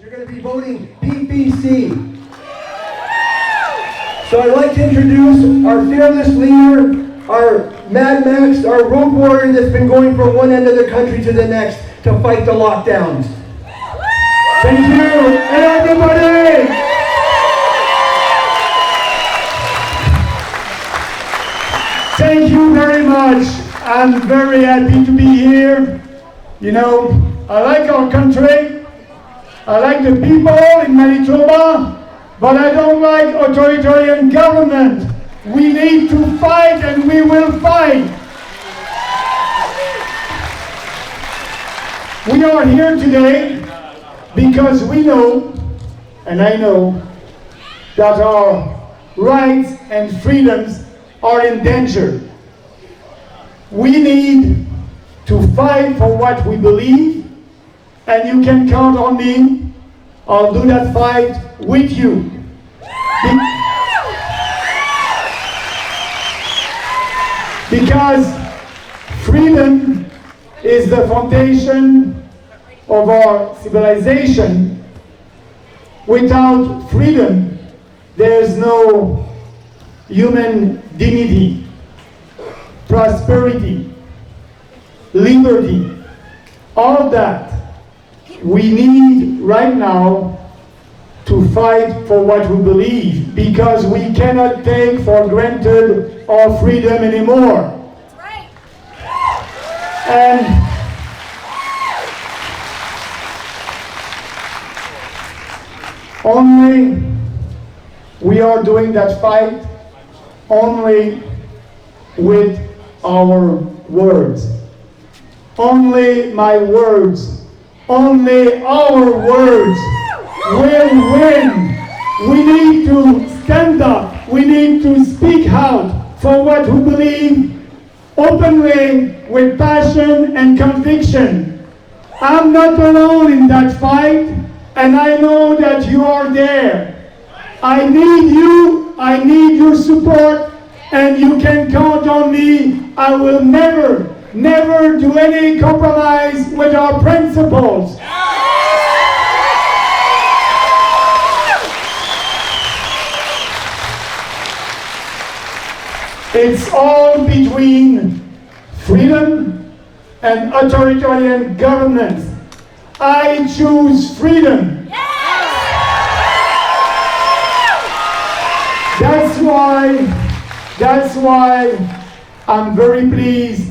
You're going to be voting PPC. So I'd like to introduce our fearless leader, our Mad Max, our road warrior that's been going from one end of the country to the next to fight the lockdowns. Thank you, everybody! Thank you very much. I'm very happy to be here. You know, I like our country. I like the people in Manitoba, but I don't like authoritarian government. We need to fight, and we will fight. We are here today because we know, and I know, that our rights and freedoms are in danger. We need to fight for what we believe, and you can count on me. I'll do that fight with you. Because freedom is the foundation of our civilization. Without freedom, there's no human dignity, prosperity, liberty, all that we need right now to fight for what we believe, because we cannot take for granted our freedom anymore. That's right. And only we are doing that fight only with our words. Only my words, only our words will win. We need to stand up. We need to speak out for what we believe openly, with passion and conviction. I'm not alone in that fight, and I know that you are there. I need you. I need your support, and you can count on me. I will never do any compromise with our principles. It's all between freedom and authoritarian governments. I choose freedom. That's why I'm very pleased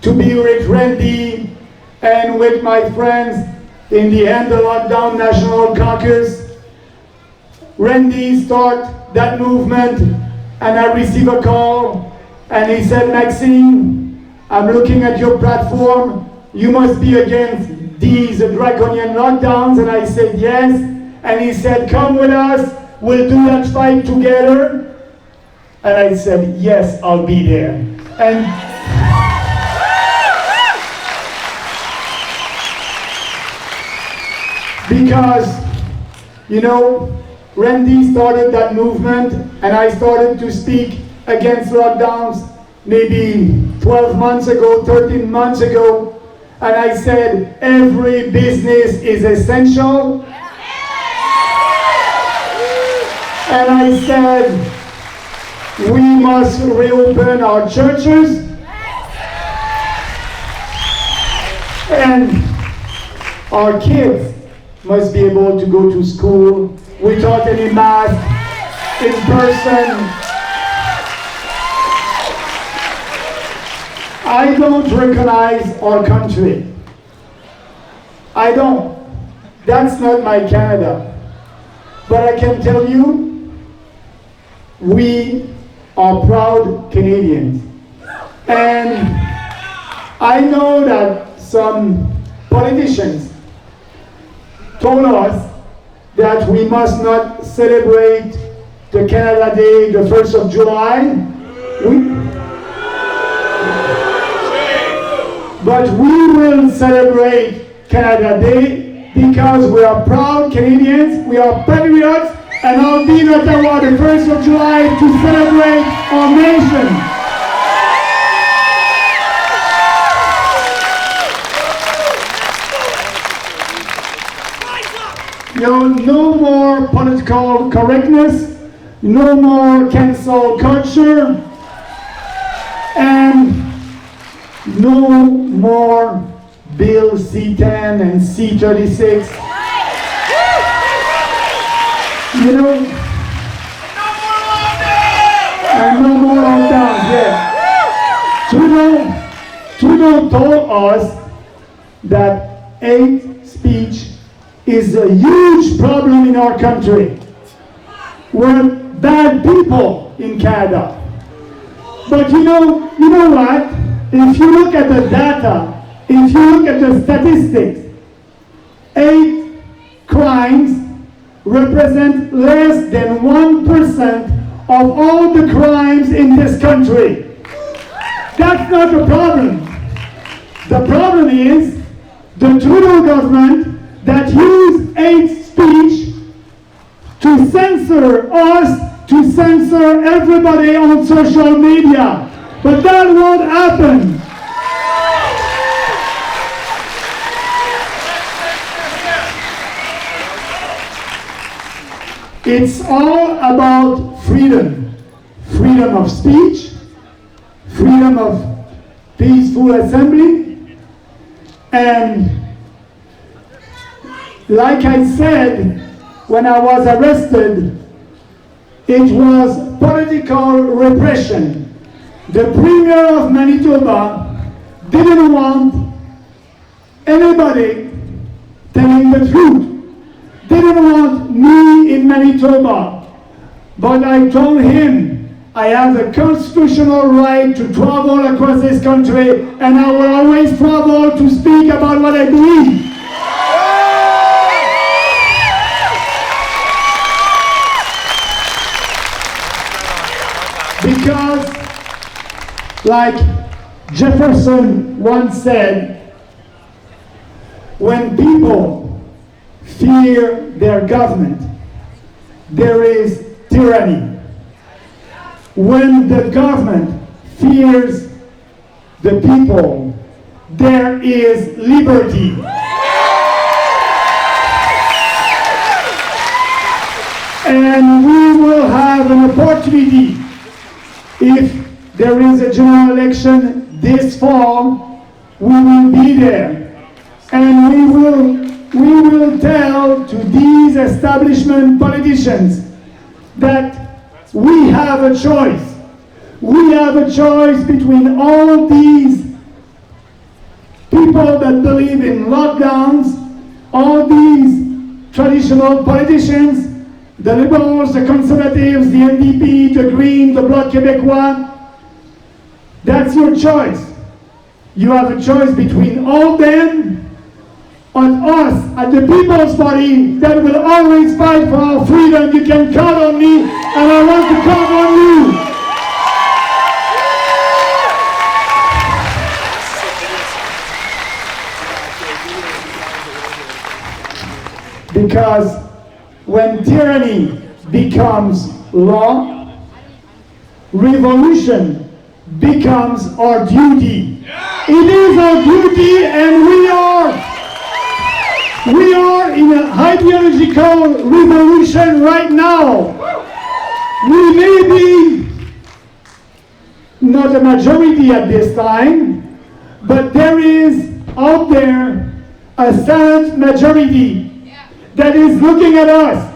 to be with Randy and with my friends in the End the Lockdown National Caucus. Randy started that movement, and I received a call, and he said, Maxime, I'm looking at your platform. You must be against these draconian lockdowns. And I said, yes. And he said, come with us. We'll do that fight together. And I said, yes, I'll be there. And because, you know, Randy started that movement, and I started to speak against lockdowns maybe 12 months ago, 13 months ago, and I said every business is essential. And I said we must reopen our churches, and our kids must be able to go to school without any mask, in person. I don't recognize our country. I don't. That's not my Canada. But I can tell you, we are proud Canadians. And I know that some politicians told us that we must not celebrate the Canada Day the 1st of July. But we will celebrate Canada Day because we are proud Canadians, we are patriots, and I'll be in Ottawa the 1st of July to celebrate our nation. No more political correctness, no more cancel culture, and no more Bill C-10 and C-36. And no more lockdowns, yeah. Trudeau told us that hate speech is a huge problem in our country. We're bad people in Canada. But you know what? If you look at the data, if you look at the statistics, hate crimes represent less than 1% of all the crimes in this country. That's not the problem. The problem is the Trudeau government that used hate speech to censor us, to censor everybody on social media. But that won't happen. It's all about freedom. Freedom of speech, freedom of peaceful assembly, and like I said, when I was arrested, it was political repression. The Premier of Manitoba didn't want anybody telling the truth. Didn't want me in Manitoba, but I told him I have a constitutional right to travel across this country, and I will always travel to speak about what I believe. Because, like Jefferson once said, when people fear their government, there is tyranny. When the government fears the people, there is liberty. And we will have an opportunity, if there is a general election this fall, we will be there. And we will tell to these establishment politicians that we have a choice. We have a choice between all these people that believe in lockdowns, all these traditional politicians, the Liberals, the Conservatives, the NDP, the Green, the Bloc Québécois. That's your choice. You have a choice between all them and us at the People's Party that will always fight for our freedom. You can count on me, and I want to count on you. Because when tyranny becomes law, revolution becomes our duty. It is our duty, and we are in an ideological revolution right now. We may be not a majority at this time, but there is out there a silent majority that is looking at us.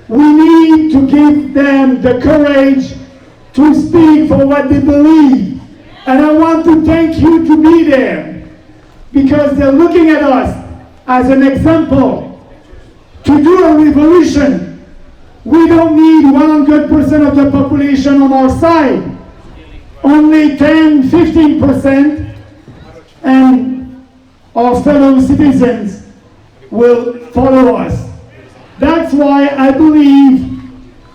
We need to give them the courage to speak for what they believe. And I want to thank you to be there, because they're looking at us as an example. To do a revolution, we don't need 100% of the population on our side. Only 10-15%, and our fellow citizens will follow us. That's why I believe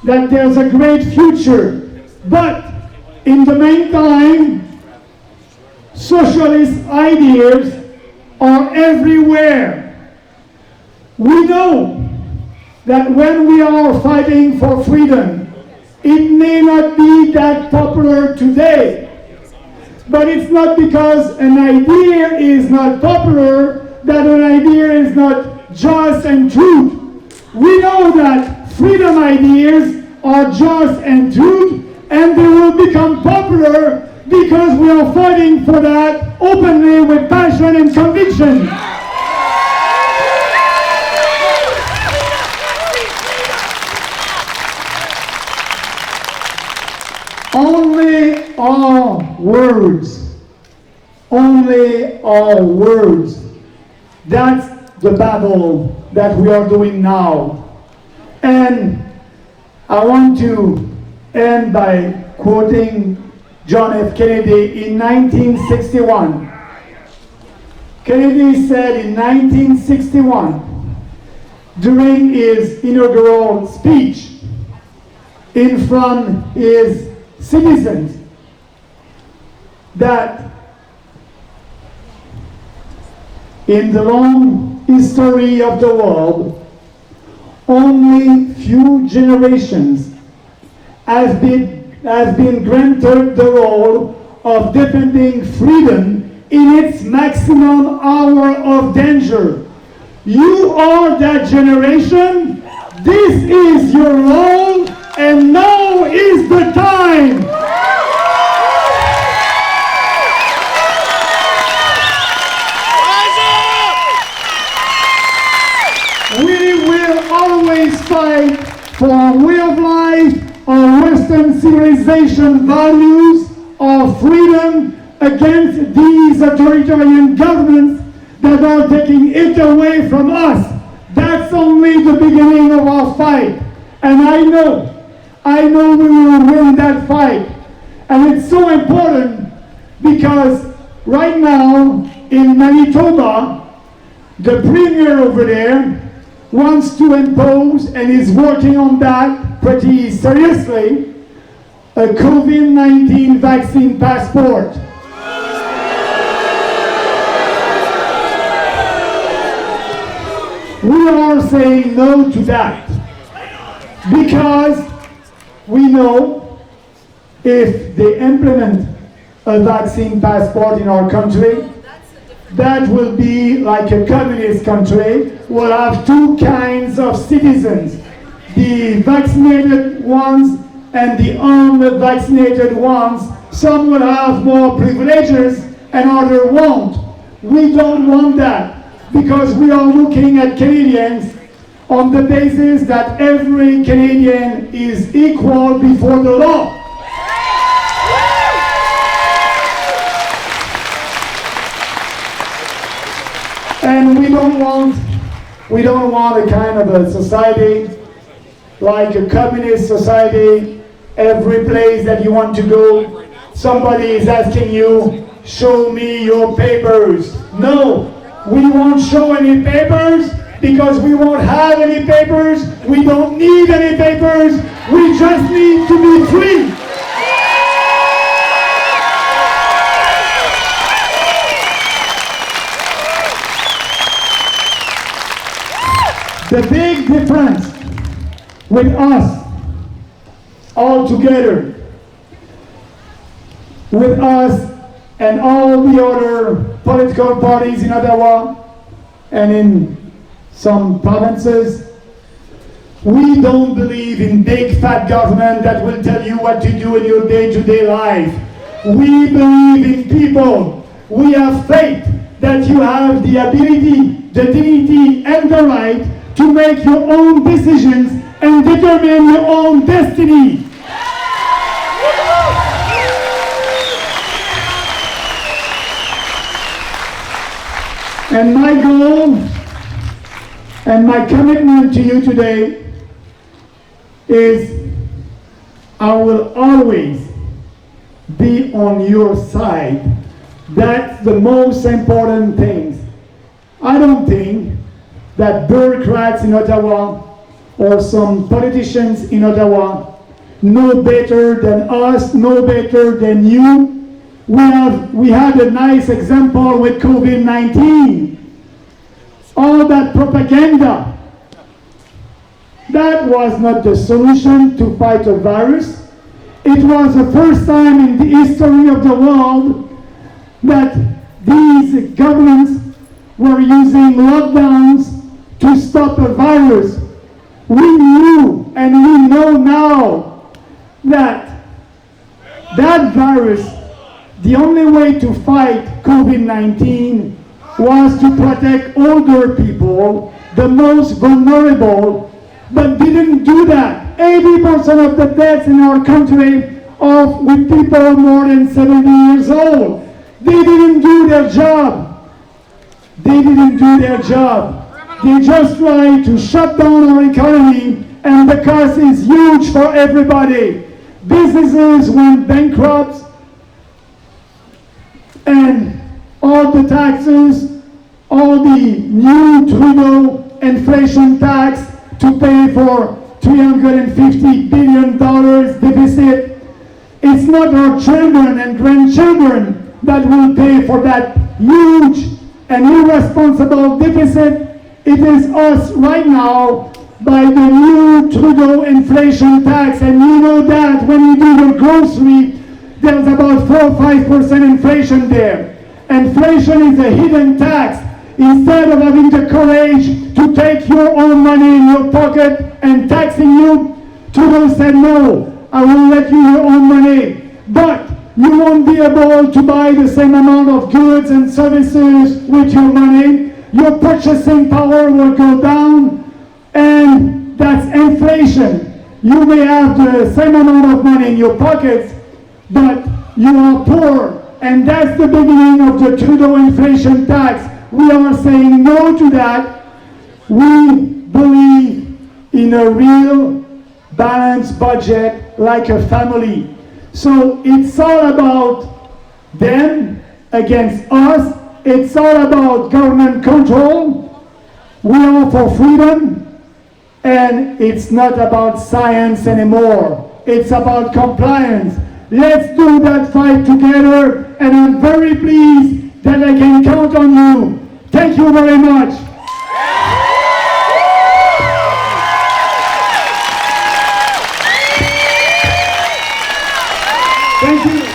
that there's a great future. But in the meantime, socialist ideas are everywhere. We know that when we are fighting for freedom, it may not be that popular today. But it's not because an idea is not popular that an idea is not just and true. We know that freedom ideas are just and true, and they will become popular because we are fighting for that openly with passion and conviction. Only our words. That's the battle that we are doing now. And I want to end by quoting John F. Kennedy in 1961. Kennedy said in 1961, during his inaugural speech in front of his citizens, that in the long history of the world, only few generations have been granted the role of defending freedom in its maximum hour of danger. You are that generation. This is your role, and now is the time. We will always fight for our way of life, our Western civilization values, our freedom against these authoritarian governments that are taking it away from us. That's only the beginning of our fight. And I know we will win that fight. And it's so important because right now in Manitoba, the premier over there wants to impose, and is working on that pretty seriously, a COVID-19 vaccine passport. We are saying no to that because we know if they implement a vaccine passport in our country, that will be like a communist country. We'll have two kinds of citizens, the vaccinated ones and the unvaccinated ones. Some will have more privileges and others won't. We don't want that because we are looking at Canadians on the basis that every Canadian is equal before the law. And we don't want a kind of a society like a communist society. Every place that you want to go, somebody is asking you, show me your papers. No, we won't show any papers because we won't have any papers. We don't need any papers. We just need to be free. The big difference with us all together, with us and all the other political parties in Ottawa and in some provinces, we don't believe in big fat government that will tell you what to do in your day-to-day life. We believe in people. We have faith that you have the ability, the dignity, and the right to make your own decisions and determine your own destiny. And my goal and my commitment to you today is I will always be on your side. That's the most important thing. I don't think that bureaucrats in Ottawa or some politicians in Ottawa know better than us, know better than you. We had a nice example with COVID-19. All that propaganda, that was not the solution to fight a virus. It was the first time in the history of the world that these governments were using lockdowns to stop a virus. We knew and we know now that that virus, the only way to fight COVID-19 was to protect older people, the most vulnerable, but didn't do that. 80% of the deaths in our country are with people more than 70 years old. They didn't do their job. They didn't do their job. They just tried to shut down our economy, and the cost is huge for everybody. Businesses went bankrupt, and all the taxes, all the new Trudeau inflation tax to pay for $350 billion deficit. It's not our children and grandchildren that will pay for that huge and irresponsible deficit. It is us right now by the new Trudeau inflation tax, and you know that when you do your grocery, there's about 4 or 5% inflation there. Inflation is a hidden tax. Instead of having the courage to take your own money in your pocket and taxing you, Trudeau said, no, I will let you your own money, but you won't be able to buy the same amount of goods and services with your money. Your purchasing power will go down, and that's inflation. You may have the same amount of money in your pockets, but you are poor, and that's the beginning of the Trudeau inflation tax. We are saying no to that. We believe in a real balanced budget like a family. So it's all about them against us. It's all about government control. We are for freedom, and it's not about science anymore. It's about compliance. Let's do that fight together, and I'm very pleased that I can count on you. Thank you very much. Thank you.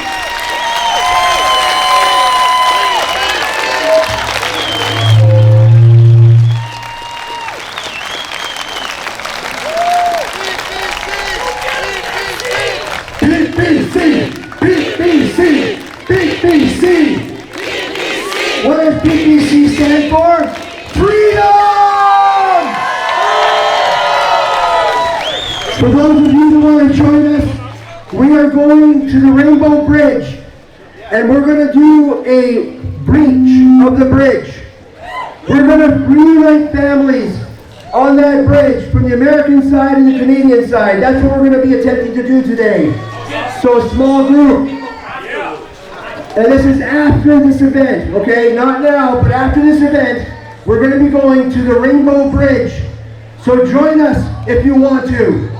PPC. What does PPC stand for? Freedom! For those of you who want to join us, we are going to the Rainbow Bridge, and we're going to do a breach of the bridge. We're going to reunite families on that bridge from the American side and the Canadian side. That's what we're going to be attempting to do today. So a small group. And this is after this event, okay? Not now, but after this event, we're going to be going to the Rainbow Bridge. So join us if you want to.